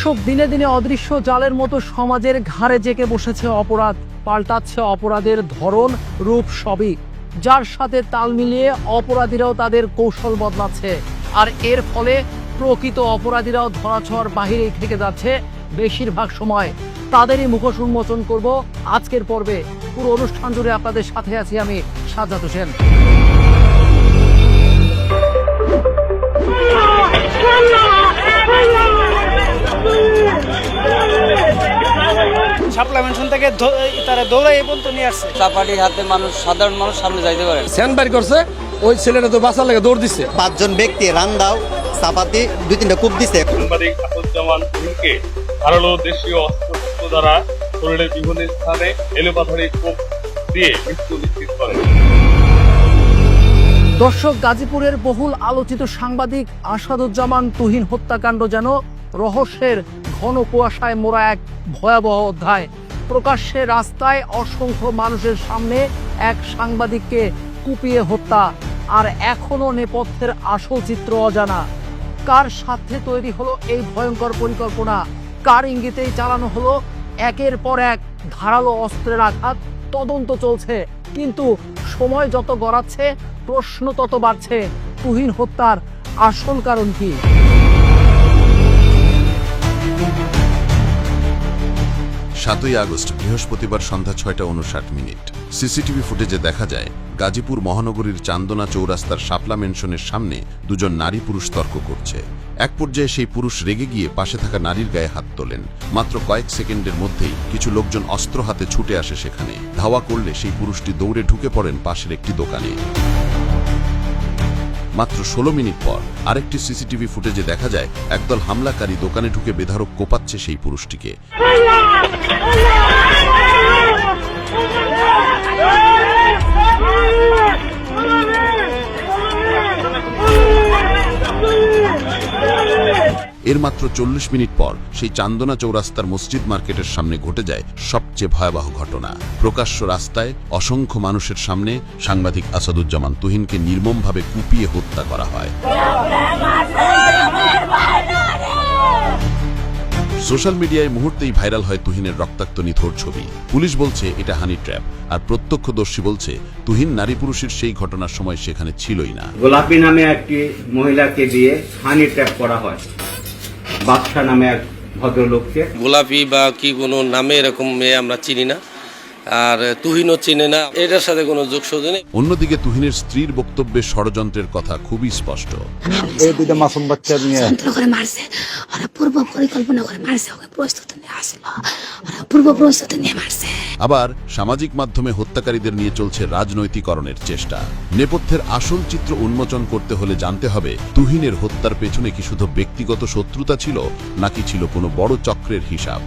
দর্শক, দিনে দিনে অদৃশ্য জালের মতো সমাজের ঘাড়ে জেঁকে বসেছে অপরাধ। পাল্টাচ্ছে অপরাধের ধরন, রূপ সবই, যার সাথে তাল মিলিয়ে অপরাধীরাও তাদের কৌশল বদলাচ্ছে। আর এর ফলে প্রকৃত অপরাধীরাও ধরাছোঁয়ার বাহিরেই থেকে যাচ্ছে বেশিরভাগ সময়। তাদেরই মুখোশ উন্মোচন করব আজকের পর্বে। পুরো অনুষ্ঠান জুড়ে আপনাদের সাথে আছি আমি, সাজ্জাদ হোসেন। শাপলা মেনশন থেকে তারা দৌড়াই এই পর্যন্ত নিয়ে আসছে। চাপাটি হাতে মানুষ, সাধারণ মানুষ সামনে যাইতে পারে। স্যান্ডবাইর করছে, ওই ছেলেটা তো বাঁচার লাগে দৌড় দিচ্ছে। 5 জন ব্যক্তি রান্দাও চাপাতি 2-3টা কূপ দিছে। সাংবাদিক আসাদুজ্জামান তুহিনকে ধারালো দেশীয় অস্ত্র দ্বারা শরীরের বিভিন্ন স্থানে এলোপাথারি কোপ দিয়ে মৃত্যু নিশ্চিত করে। দর্শক, গাজীপুরের বহুল আলোচিত সাংবাদিক আসাদুজ্জামান তুহিন হত্যাকাণ্ড যেন রহস্যের ঘন কুয়াশায় মোড়া এক ভয়াবহ অধ্যায়। প্রকাশ্যে রাস্তায় অসংখ্য মানুষের সামনে এক সাংবাদিককে কুপিয়ে হত্যা, আর এখনো নেপথ্যের আসল চিত্র অজানা। কার স্বার্থে তৈরি হলো এই ভয়ঙ্কর পরিকল্পনা? কার ইঙ্গিতেই চালানো হলো একের পর এক ধারালো অস্ত্রের আঘাত? তদন্ত চলছে, কিন্তু সময় যত গড়াচ্ছে প্রশ্ন তত বাড়ছে। তুহিন হত্যার আসল কারণ কি? 7ই আগস্ট বৃহস্পতিবার সন্ধ্যা 6:59। সিসিটিভি ফুটেজে দেখা যায় গাজীপুর মহানগরীর চান্দনা চৌরাস্তার শাপলা মেনশনের সামনে দুজন নারী পুরুষ তর্ক করছে। এক পর্যায়ে সেই পুরুষ রেগে গিয়ে পাশে থাকা নারীর গায়ে হাত তোলেন। মাত্র কয়েক সেকেন্ডের মধ্যেই কিছু লোকজন অস্ত্র হাতে ছুটে আসে সেখানে। ধাওয়া করলে সেই পুরুষটি দৌড়ে ঢুকে পড়েন পাশের একটি দোকানে। মাত্র 16 মিনিট পর আরেকটি সিসিটিভি ফুটেজে দেখা যায় একদল হামলাকারী দোকানে ঢুকে বেধড়ক কোপাচ্ছে সেই পুরুষটিকে। এর মাত্র 40 মিনিট পর সেই চান্দনা চৌরাস্তার মসজিদ মার্কেটের সামনে ঘটে যায় সবচেয়ে ভয়াবহ ঘটনা। প্রকাশ্য রাস্তায় অসংখ্য মানুষের সামনে সাংবাদিক আসাদুজ্জামান তুহিনকে নির্মমভাবে কুপিয়ে হত্যা করা হয়। সোশ্যাল মিডিয়ায় মুহূর্তেই ভাইরাল হয় তুহিনের রক্তাক্ত নিথর ছবি। পুলিশ বলছে এটা হানি ট্র্যাপ, আর প্রত্যক্ষদর্শী বলছে তুহিন নারী পুরুষের সেই ঘটনার সময় সেখানে ছিলই না। গোলাপী নামে একটি মহিলাকে দিয়ে হানি ট্র্যাপ করা হয়। বাদশা নামে এক ভদ্রলোককে। গোলাপি বা কি কোনো নামে এরকম মেয়ে আমরা চিনি না, আর তুহিনও চিনে না, এটার সাথে কোনো যোগসূত্র নেই। অন্যদিকে তুহিনের স্ত্রীর বক্তব্যে ষড়যন্ত্রের কথা খুবই স্পষ্ট। এই দুইটা মাসুম বাচ্চা নিয়ে মারছে, ওরা পূর্ব পরিকল্পনা করে মারছে, ওকে প্রস্তুতি নিয়ে আসলো, ওরা পূর্ব প্রস্তুতি নিয়ে মারছে। আবার সামাজিক মাধ্যমে হত্যাকারীদের নিয়ে চলছে রাজনৈতিকরণের চেষ্টা। নেপথ্যের আসল চিত্র উন্মোচন করতে হলে জানতে হবে তুহিনের হত্যার পেছনে কি শুধু ব্যক্তিগত শত্রুতা ছিল, নাকি ছিল কোনো বড় চক্রের হিসাব।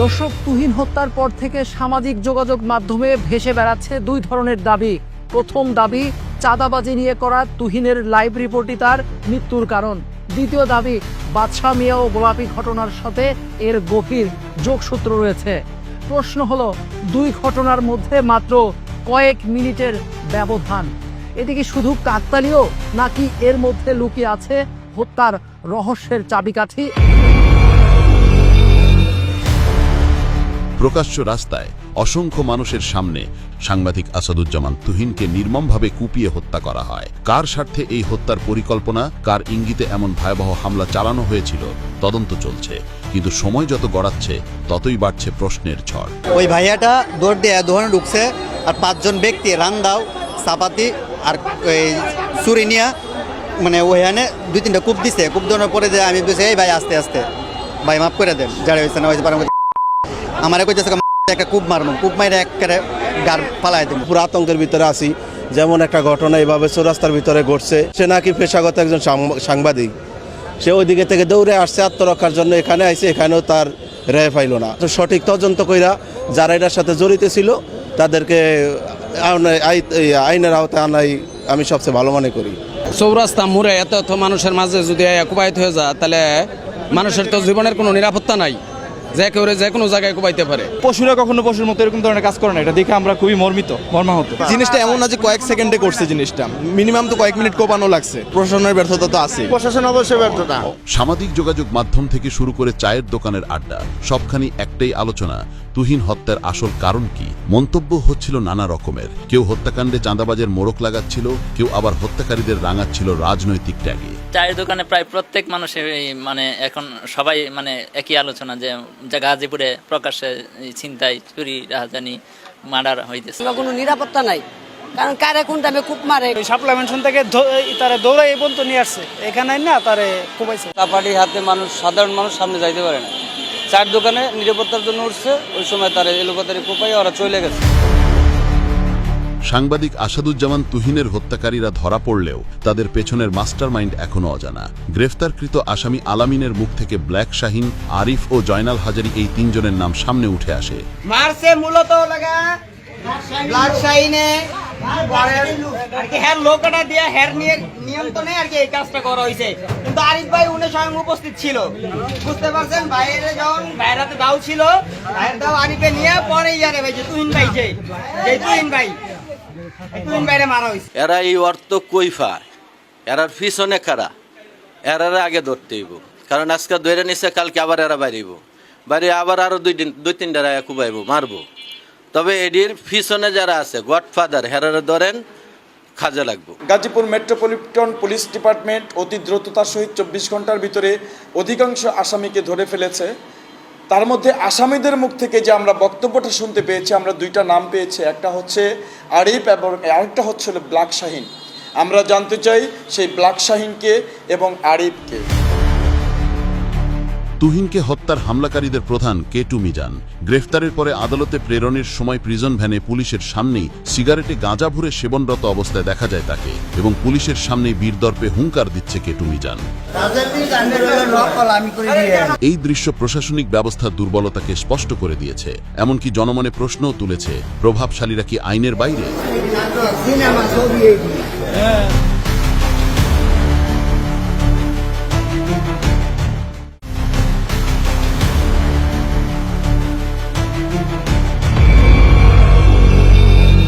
দর্শক, তুহিন হত্যার পর থেকে সামাজিক যোগাযোগ মাধ্যমে ভেসে বেড়াচ্ছে দুই ধরনের দাবি। প্রথম দাবি, চাঁদাবাজি নিয়ে করা তুহিনের লাইভ রিপোর্টই তার মৃত্যুর কারণ। দ্বিতীয় দাবি, বাদশা মিয়া ও গোলাপী ঘটনার সাথে এর গভীর যোগসূত্র রয়েছে। প্রশ্ন হলো, দুই ঘটনার মধ্যে মাত্র কয়েক মিনিটের ব্যবধান। এটি কি শুধু কাকতালীয়, নাকি এর মধ্যে লুকিয়ে আছে হত্যার রহস্যের চাবিকাঠি? প্রকাশ্য রাস্তায় অসংখ্য মানুষের সামনে সাংবাদিক আসাদুজ্জামান তুহিনকে নির্মমভাবে কুপিয়ে হত্যা করা হয়। কার স্বার্থে এই হত্যার পরিকল্পনা, কার ইঙ্গিতে এমন ভয়াবহ হামলা চালানো হয়েছিল, তদন্ত চলছে। কিন্তু সময় যত গড়াচ্ছে ততই বাড়ছে প্রশ্নের ঝড়। ওই ভাইয়াটা দৌড় দিয়ে দোকানে ঢুকছে, আর 5 জন ব্যক্তি রান্দাও চাপাতি আর ছুরি নিয়ে মানে ওইখানে 2-3টা কূপ দিছে। কূপ দেওয়ার পরে যে আমি বলছি, এই ভাই আস্তে আস্তে, ভাই মাফ করে দেন, যারা হয়েছে না হয়েছে আমার কইতেছে একটা কূপ মারবো, কূপ মাইরে একেবারে গাড় পালাই দেবো। পুরো আতঙ্কের ভিতরে আছি। যেমন একটা ঘটনা এভাবে চৌরাস্তার ভিতরে ঘটছে। সে নাকি পেশাগত একজন সাংবাদিক, সে ওই দিকে থেকে দৌড়ে আসছে আত্মরক্ষার জন্য, এখানে আইছে, এখানেও তার রেহাই পাইল না। সঠিক তদন্ত কইরা যারা এটার সাথে জড়িত ছিল তাদেরকে আইনের আওতায় আনাই আমি সবচেয়ে ভালো মনে করি। চৌরাস্তা মোড়ে এত মানুষের মাঝে যদি কুপায়িত হয়ে যায়, তাহলে মানুষের তো জীবনের কোনো নিরাপত্তা নাই। যে কেউ যে কোনো জায়গায় কোপাইতে পারে। পশুরা কখনো পশুর মতো এরকম ধরনের কাজ করে না, এটা দেখে আমরা খুবই মর্মাহত। জিনিসটা এমন না যে কয়েক সেকেন্ডে করছে, জিনিসটা মিনিমাম তো কয়েক মিনিট কোপানো লাগছে। প্রশাসনের ব্যর্থতা তো আছে, প্রশাসন অবশ্যই ব্যর্থতা। সামাজিক যোগাযোগ মাধ্যম থেকে শুরু করে চায়ের দোকানের আড্ডা, সবখানি একটাই আলোচনা, তুহিন হত্যার আসল কারণ কি? মন্তব্য হচ্ছিল নানা রকমের। কেউ হত্যাকাণ্ডে চাঁদাবাজের মোড়ক লাগাচ্ছিল, কেউ আবার হত্যাকারীদের রাঙাচ্ছিল রাজনৈতিক ট্যাগে। চায়ের দোকানে প্রায় প্রত্যেক মানুষের মানে এখন সবাই মানে একই আলোচনা যে গাজীপুরে প্রকাশ্যে ছিনতাই, চুরি, রাজধানী, মার্ডার হইতেছে। কোনো নিরাপত্তা নাই, কারণ কারে কোন টাইমে কূপ মারে। শাপলা মেনশন থেকে তারা দৌড়াই এই পর্যন্ত নিয়ে আসছে, এখানে না তারে কোপাইছে। কাপাটি হাতে মানুষ, সাধারণ মানুষ সামনে যাইতে পারে না। চায়ের দোকানে নিরাপত্তার জন্য উঠছে, ওই সময় তারা এলোপাতারি কোপাই ওরা চলে গেছে। সাংবাদিক আসাদুজ্জামান তুহিনের হত্যাকারীরা ধরা পড়লেও তাদের পেছনের মাস্টারমাইন্ড এখনো অজানা। গ্রেফতারকৃত আসামি আলামিনের মুখ থেকে ব্ল্যাক শাহিন, আরিফ ও জয়নাল হাজারি এই তিনজনের নাম সামনে উঠে আসে। মারছে মূলত লাগা ব্ল্যাক শাহিনে হের লোকটা দিয়ে হের নিয়ে নিয়ন্ত্রণে আর কি এই কাজটা করা হয়েছে। কিন্তু আরিফ ভাই উনি স্বয়ং উপস্থিত ছিল, বুঝতে পারছেন। বাইরে যখন বাইরাতে দাও ছিল, বাইরের দাও আরিফে নিয়ে পরে ইয়ারে ভাই যে তুহিন ভাই, যে তুহিন ভাই, তুহিন ভাইরে মারা হয়েছে। এরা এই অর্থ কই পায়, এরার পিছনে কারা, এরারে আগে ধরতে হইব। কারণ আজকে ধরে নিছে, কালকে আবার এরা বাইরেব, বাইরে আবার আরো দুই তিনটা রায় কুবাইব, মারবো। তবে এটির পিছনে যারা আছে গডফাদার, হেরারে ধরেন, কাজে লাগবে। গাজীপুর মেট্রোপলিটন পুলিশ ডিপার্টমেন্ট অতি দ্রুততার সহিত 24 ঘন্টার ভিতরে অধিকাংশ আসামিকে ধরে ফেলেছে। তার মধ্যে আসামিদের মুখ থেকে যে আমরা বক্তব্যটা শুনতে পেয়েছি, আমরা দুইটা নাম পেয়েছি, একটা হচ্ছে আরিফ এবং আরেকটা হচ্ছে ব্ল্যাক শাহিন। আমরা জানতে চাই সেই ব্ল্যাক শাহিনকে এবং আরিফকে। তুহিনকে হত্যার হামলাকারীদের প্রধান কেটু মিজান। গ্রেফতারের পরে আদালতে প্রেরণের সময় প্রিজন ভ্যানে পুলিশের সামনেই সিগারেটে গাঁজা ভরে সেবনরত অবস্থায় দেখা যায় তাকে, এবং পুলিশের সামনেই বীরদর্পে হুঙ্কার দিচ্ছে কেটু মিজান। এই দৃশ্য প্রশাসনিক ব্যবস্থার দুর্বলতাকে স্পষ্ট করে দিয়েছে। এমনকি জনমনে প্রশ্নও তুলেছে, প্রভাবশালীরা কি আইনের বাইরে?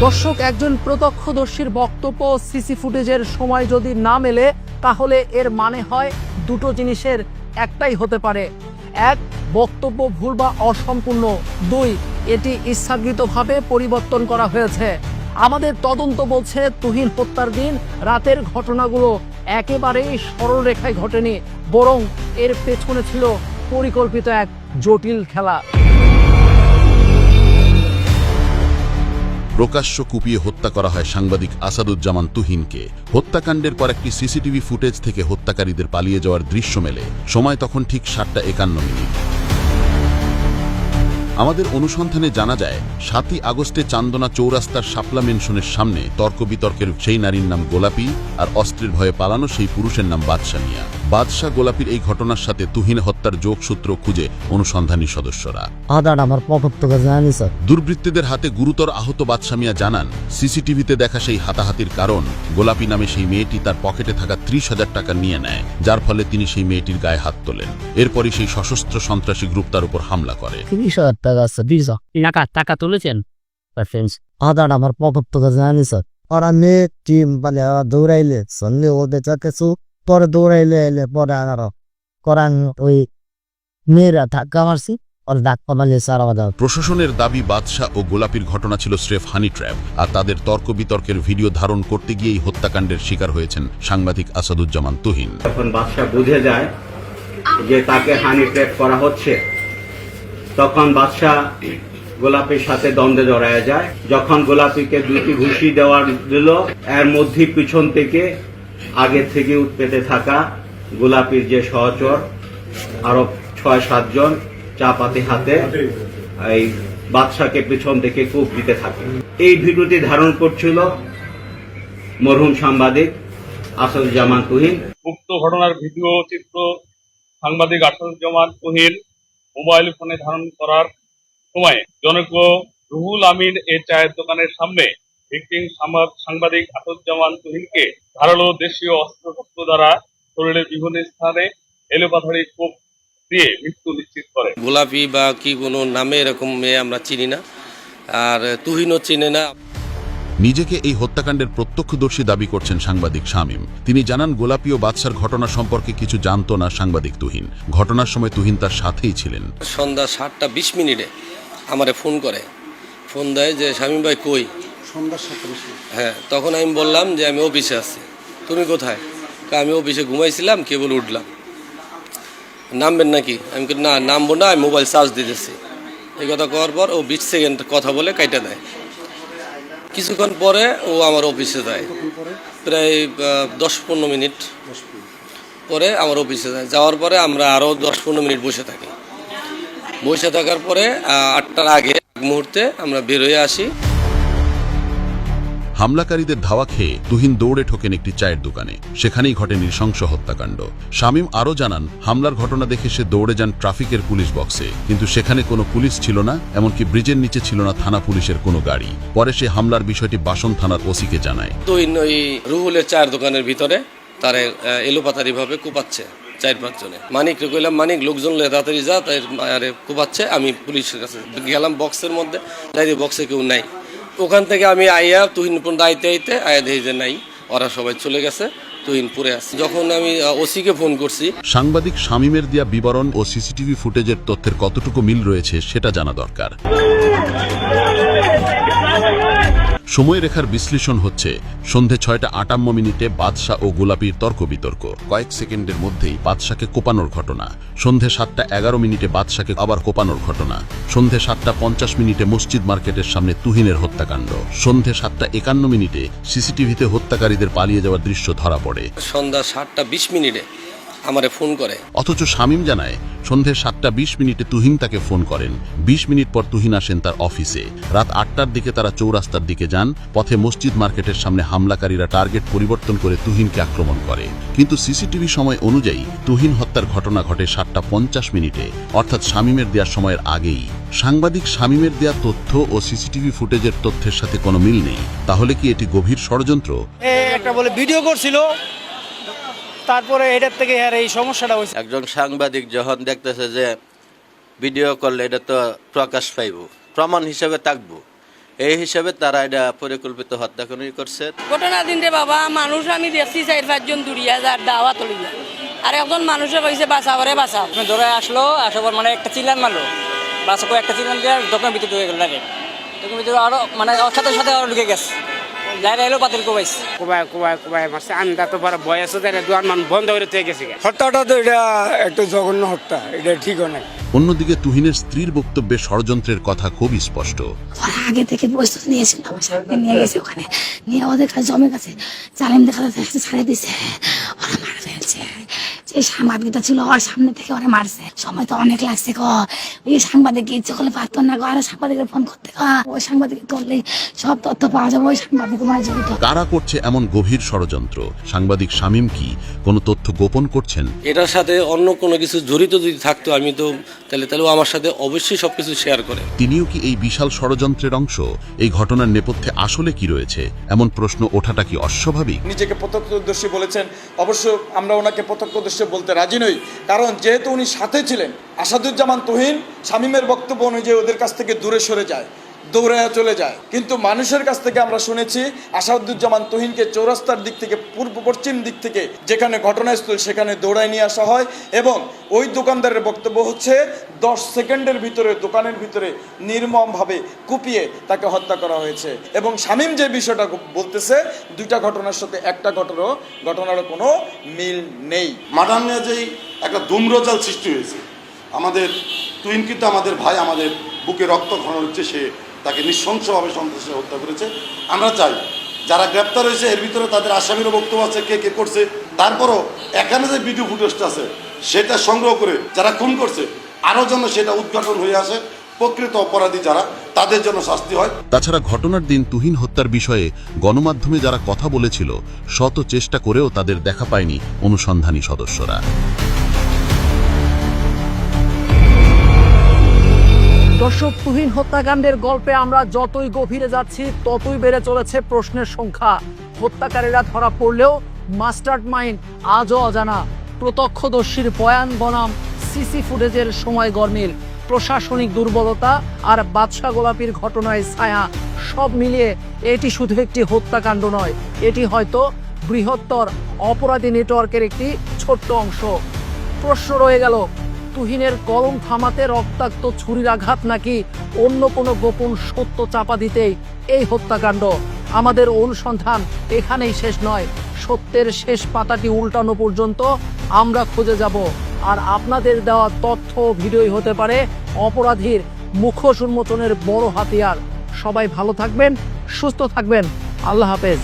দর্শক, একজন প্রত্যক্ষদর্শীর বক্তব্য সিসি ফুটেজের সময় যদি না মেলে, তাহলে এর মানে হয় দুটো জিনিসের একটাই হতে পারে। এক, বক্তব্য ভুল বা অসম্পূর্ণ। দুই, এটি ইচ্ছাকৃতভাবে পরিবর্তন করা হয়েছে। আমাদের তদন্ত বলছে তুহিন হত্যার দিন রাতের ঘটনাগুলো একেবারেই সরল রেখায় ঘটেনি, বরং এর পেছনে ছিল পরিকল্পিত এক জটিল খেলা। প্রকাশ্য কুপিয়ে হত্যা করা হয় সাংবাদিক আসাদুজ্জামান তুহিনকে। হত্যাকাণ্ডের পর একটি সিসিটিভি ফুটেজ থেকে হত্যাকারীদের পালিয়ে যাওয়ার দৃশ্য মেলে। সময় তখন ঠিক 7:51। আমাদের অনুসন্ধানে জানা যায়, 7ই আগস্টে চান্দনা চৌরাস্তার শাপলা মেনশনের সামনে তর্ক বিতর্কের সেই নারীর নাম গোলাপী, আর অস্ত্রের ভয়ে পালানো সেই পুরুষের নাম বাদশা মিয়া। বাদশা গোলাপীর এই ঘটনার সাথে তুহিন হত্যার যোগসূত্র খুঁজে অনুসন্ধানী সদস্যরা। দুর্বৃত্তদের হাতে গুরুতর আহত বাদশা মিয়া জানান, সিসিটিভিতে দেখা সেই হাতাহাতির কারণ গোলাপী নামে সেই মেয়েটি তার পকেটে থাকা 30,000 টাকা নিয়ে নেয়, যার ফলে তিনি সেই মেয়েটির গায়ে হাত তোলেন। এরপরই সেই সশস্ত্র সন্ত্রাসী গ্রুপ তার উপর হামলা করে। টাকা তুলেছেন আমার পকেট থেকে জানি স্যার। ওরা মেয়ে টিম মানে দৌড়াইলে সন্ধ্যে ওদের কিছু পরে দৌড়াইলে এলে পরে আনারো করান ওই মেয়েরা ধাক্কা মারছি। প্রশাসনের দাবি, বাদশা ও গোলাপীর ঘটনা ছিল স্রেফ হানি ট্র্যাপ, আর তাদের তর্ক বিতর্কের ভিডিও ধারণ করতে গিয়েই হত্যাকাণ্ডের শিকার হয়েছেন সাংবাদিক আসাদুজ্জামান তুহিন। যখন বাদশা বুঝে যায় যে তাকে হানি ট্র্যাপ করা হচ্ছে, তখন বাদশা গোলাপীর সাথে দ্বন্দ্বে জড়ায় যায়। যখন গোলাপীকে 2টি ঘুষি দেওয়ার দিল, এর মধ্যে পিছন থেকে আগে থেকে উৎপেতে থাকা গোলাপীর যে সহচর আরো 6-7 জন চাপাতি হাতে এই বাদশাকে পিছন থেকে কূপ দিতে থাকে। এই ভিডিওটি ধারণ করছিল মরহুম সাংবাদিক আসাদুজ্জামান তুহিন। উক্ত ঘটনার ভিডিও চিত্র সাংবাদিক আসাদুজ্জামান তুহিন মোবাইল ফোনে ধারণ করার সময় জনক রুহুল আমিন এর চায়ের দোকানের সামনে ভিকটিম সাংবাদিক আসাদুজ্জামান তুহিনকে ধারালো দেশীয় অস্ত্রশস্ত্র দ্বারা শরীরের বিভিন্ন স্থানে এলোপাথারি কোপ দিয়ে মৃত্যু নিশ্চিত করে। গোলাপি বা কি কোনো নামে এরকম মেয়ে আমরা চিনি না, আর তুহিনও চিনে না। নিজেকে এই হত্যাকাণ্ডের প্রত্যক্ষদর্শী দাবি করছেন সাংবাদিক শামীম। তিনি জানান গোলাপি ও বাদশার ঘটনা সম্পর্কে কিছু জানতো না সাংবাদিক তুহিন। ঘটনার সময় তুহিন তার সাথেই ছিলেন। সন্ধ্যা 7:20 আমারে ফোন করে, ফোন দেয় যে শামীম ভাই কই। সন্ধ্যা 7:20। হ্যাঁ, তখন আমি বললাম যে আমি অফিসে আছি। তুমি কোথায়? আমি অফিসে ঘুমাইছিলাম, কেবল উঠলাম। নামবেন নাকি? আমি না নামবো না, আমি মোবাইল চার্জ দিতেছি। এই কথা কওয়ার পর ও 20 সেকেন্ড কথা বলে কাইটা দেয়। কিছুক্ষণ পরে ও আমার অফিসে যায়, প্রায় 10-15 মিনিট পরে আমার অফিসে যায়। যাওয়ার পরে আমরা আরও 10-15 মিনিট বসে থাকি। বসে থাকার পরে 8টার আগে মুহূর্তে আমরা বের হয়ে আসি। হামলাকারীদের ধাওয়া খেয়ে তুহিন দৌড়ে ঠোকেন একটি চায়ের দোকানে। সেখানেই ঘটে নৃশংস হত্যাকাণ্ড। শামীম আরও জানান, হামলার ঘটনা দেখে সে দৌড়ে যান ট্রাফিকের পুলিশ বক্সে, কিন্তু সেখানে কোনো পুলিশ ছিল না, এমনকি ব্রিজের নিচে ছিল না থানা পুলিশের কোনো গাড়ি। পরে সে হামলার বিষয়টি বাসন থানার ওসিকে জানায়। তুহিন ওই রুহুলের চায়ের দোকানের ভিতরে তারে এলোপাতারিভাবে কুপাচ্ছে 4-5 জনে। মানিককে কইলাম, মানিক লোকজন তাড়াতাড়ি যা, তাই কুপাচ্ছে। আমি পুলিশের কাছে গেলাম, বক্সের মধ্যে বক্সে কেউ নাই। ওখান থেকে আমি আইয়া তুহিন আইতে আইয়া দেখি যে নাই, ওরা সবাই চলে গেছে, তুহিন পড়ে আছে। যখন আমি ওসিকে ফোন করছি। সাংবাদিক শামীমের দেয়া বিবরণ ও সিসিটিভি ফুটেজের তথ্যের কতটুকু মিল রয়েছে সেটা জানা দরকার। সময়রেখার বিশ্লেষণ হচ্ছে সন্ধে 6:58 বাদশা ও গোলাপির তর্ক বিতর্ক। কয়েক সেকেন্ডের মধ্যেই বাদশাকে কোপানোর ঘটনা। সন্ধে 7:11 বাদশাকে আবার কোপানোর ঘটনা। সন্ধে 7:50 মসজিদ মার্কেটের সামনে তুহিনের হত্যাকাণ্ড। সন্ধে 7:51 সিসিটিভিতে হত্যাকারীদের পালিয়ে যাওয়ার দৃশ্য ধরা পড়ে। সন্ধ্যা 7:20 আমারে ফোন করে। অথচ শামীম জানায় সন্ধে 7:20 তুহিন তাকে ফোন করেন। 20 মিনিট পর তুহিন আসেন তার অফিসে। রাত 8টার দিকে তারা চৌরাস্তার দিকে যান। পথে মসজিদ মার্কেটের সামনে হামলাকারীরা টার্গেট পরিবর্তন করে তুহিনকে আক্রমণ করে। কিন্তু সিসিটিভি সময় অনুযায়ী তুহিন হত্যার ঘটনা ঘটে 7:50, অর্থাৎ শামীমের দেওয়ার সময়ের আগেই। সাংবাদিক শামীমের দেয়া তথ্য ও সিসিটিভি ফুটেজের তথ্যের সাথে কোনো মিল নেই। তাহলে কি এটি গভীর ষড়যন্ত্র? একটা বলে ভিডিও করছিল, তারপরে এটার থেকে আর এই সমস্যাটা হয়েছে। একজন সাংবাদিক যখন দেখতেছে যে ভিডিও করলে এটা তো প্রকাশ পাইব, প্রমাণ হিসেবে থাকবো, এই হিসাবে তারা এটা পরিকল্পিত হত্যাকাণ্ড করছে। ঘটনা দিন রে বাবা, মানুষ আমি দেখছি 4-5 জন দূরিয়া যার দাওয়া তলি যায়, আর একজন মানুষে কইছে বাঁচাওয়ারে বাঁচাও। ধরে আসলো, আসার পর মানে একটা চিল্লান মারলো, বাসা করে একটা চিল্লান দিয়ে দোকানের ভিতরে ঢুকে গেল। দোকানের ভিতরে আরো মানে সাথে সাথে আরো ঢুকে গেছে। অন্যদিকে তুহিনের স্ত্রীর বক্তব্যে ষড়যন্ত্রের কথা খুবই স্পষ্ট। আগে থেকে প্রস্তুতি নিয়েছিল, আমার সামনে নিয়ে গেছে, ওখানে নিয়ে ওদের কাছে জমে গেছে, চালিম দেখা যাচ্ছে, ছাড়ে দিছে, ওরা মারা ফেলছে। যে সাংবাদিকটা ছিল ওর সামনে থেকে ওরা মারছে। সময় তো অনেক লাগছে গো, ওই সাংবাদিক ইচ্ছে করলে পারতো না গো, আর সাংবাদিকের ফোন করতে ওই সাংবাদিক করলে সব তথ্য পাওয়া যাবে, ওই সাংবাদিক মানে জড়িত। কারা করছে এমন গভীর ষড়যন্ত্র? সাংবাদিক শামীম কি কোনো তথ্য গোপন করছেন? এটার সাথে অন্য কোনো কিছু জড়িত যদি থাকতো আমি তো তাহলে আমার সাথে অবশ্যই সবকিছু শেয়ার করে। তিনিও কি এই বিশাল ষড়যন্ত্রের অংশ? এই ঘটনার নেপথ্যে আসলে কি রয়েছে? এমন প্রশ্ন ওঠাটা কি অস্বাভাবিক? নিজেকে প্রত্যক্ষদর্শী বলেছেন, অবশ্য আমরা ওনাকে প্রত্যক্ষদর্শী বলতে রাজি নই, কারণ যেহেতু উনি সাথে ছিলেন। আসাদুজ্জামান তুহিন শামীমের বক্তব্য অনুযায়ী ওদের কাছ থেকে দূরে সরে যায়, দৌড়াইয়া চলে যায়। কিন্তু মানুষের কাছ থেকে আমরা শুনেছি আসাদুজ্জামান তুহিনকে চৌরাস্তার দিক থেকে পূর্ব পশ্চিম দিক থেকে যেখানে ঘটনাস্থল সেখানে দৌড়ায় নিয়ে আসা হয়, এবং ওই দোকানদারের বক্তব্য হচ্ছে 10 সেকেন্ডের ভিতরে দোকানের ভিতরে নির্মমভাবে কুপিয়ে তাকে হত্যা করা হয়েছে। এবং শামীম যে বিষয়টা বলতেছে, দুইটা ঘটনার সাথে একটা ঘটনার কোনো মিল নেই। মার্ডার নিয়ে যেই একটা দুম্রজাল সৃষ্টি হয়েছে, আমাদের তুহিন কিন্তু আমাদের ভাই, আমাদের বুকে রক্ত ঘন হচ্ছে, সে তাকে নৃশংসভাবে সন্ত্রাসে হত্যা করেছে। আমরা চাই যারা গ্রেপ্তার হয়েছে এর ভিতরে তাদের আসামিরও বক্তব্য আছে, কে কে করছে। তারপরও এখানে যে ভিডিও ফুটেজটা আছে সেটা সংগ্রহ করে যারা খুন করছে আরও যেন সেটা উদ্ঘাটন হয়ে আসে, প্রকৃত অপরাধী যারা তাদের জন্য শাস্তি হয়। তাছাড়া ঘটনার দিন তুহিন হত্যার বিষয়ে গণমাধ্যমে যারা কথা বলেছিল, শত চেষ্টা করেও তাদের দেখা পায়নি অনুসন্ধানী সদস্যরা। দর্শক, তুহিন হত্যাকাণ্ডের গল্পে আমরা যতই গভীরে যাচ্ছি ততই বেড়ে চলেছে প্রশ্নের সংখ্যা। হত্যাকারীরা ধরা পড়লেও মাস্টার মাইন্ড আজও অজানা। প্রত্যক্ষদর্শীর বয়ান বনাম সিসি ফুটেজের সময় গরমিল, প্রশাসনিক দুর্বলতা আর বাদশা গোলাপির ঘটনায় ছায়া, সব মিলিয়ে এটি শুধু একটি হত্যাকাণ্ড নয়, এটি হয়তো বৃহত্তর অপরাধী নেটওয়ার্কের একটি ছোট্ট অংশ। প্রশ্ন রয়ে গেল, তুহিনের কলম থামাতে রক্তাক্ত ছুরির আঘাত নাকি অন্য কোনো গোপন সত্য চাপা দিতেই এই হত্যাকাণ্ড? আমাদের অনুসন্ধান এখানেই শেষ নয়, সত্যের শেষ পাতাটি উল্টানো পর্যন্ত আমরা খুঁজে যাব। আর আপনাদের দেওয়া তথ্য ভিডিওই হতে পারে অপরাধীর মুখোশ উন্মোচনের বড় হাতিয়ার। সবাই ভালো থাকবেন, সুস্থ থাকবেন, আল্লাহ হাফেজ।